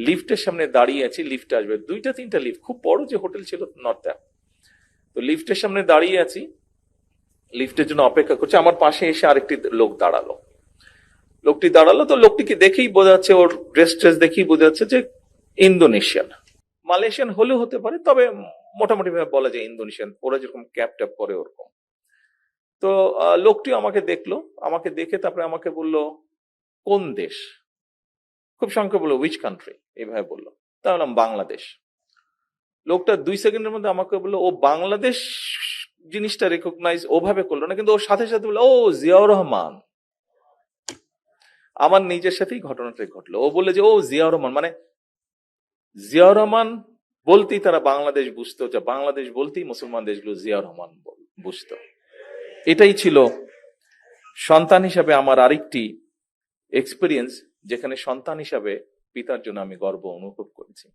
লিফটের সামনে দাঁড়িয়ে আছি, লিফট আসবে, 2-3টা লিফট, খুব বড় যে হোটেল ছিল নর্থে। তো লিফটের সামনে দাঁড়িয়ে আছি, লিফটের জন্য অপেক্ষা করছি, আমার পাশে এসে আরেকটি লোক দাঁড়ালো। লোকটি দাঁড়ালো, তো লোকটিকে দেখেই বোঝা যাচ্ছে, ওর ড্রেস দেখেই বোঝা যাচ্ছে যে ইন্দোনেশিয়ান। মালয়েশিয়ান হলেও হতে পারে, তবে মোটামুটি ভাবে বলা যায় ইন্দোনেশিয়ান, ওরা যেরকম ক্যাপ ট্যাপ পরে ওরকম। তো লোকটি আমাকে দেখলো, আমাকে দেখে তারপরে আমাকে বলল কোন দেশ, খুব সংক্ষেপে বললো উইচ কান্ট্রি, এইভাবে বললো। তা বললাম বাংলাদেশ। লোকটা 2 সেকেন্ডের মধ্যে আমাকে বললো ও বাংলাদেশ জিনিসটা রেকগনাইজ ওভাবে করলো না, কিন্তু ওর সাথে সাথে বললো ও জিয়াউর রহমান। আমার নিজের সাথেই ঘটনাটা ঘটলো। ও বললে যে ও জিয়াউর রহমান, মানে জিয়াউর রহমান বলতেই তারা বাংলাদেশ বুঝতো, যে বাংলাদেশ বলতেই মুসলমান দেশগুলো জিয়াউর রহমান বুঝতো। এটাই ছিল সন্তান হিসাবে আমার আরেকটি এক্সপিরিয়েন্স, যেখানে সন্তান হিসাবে পিতার জন্য আমি গর্ব অনুভব করেছি।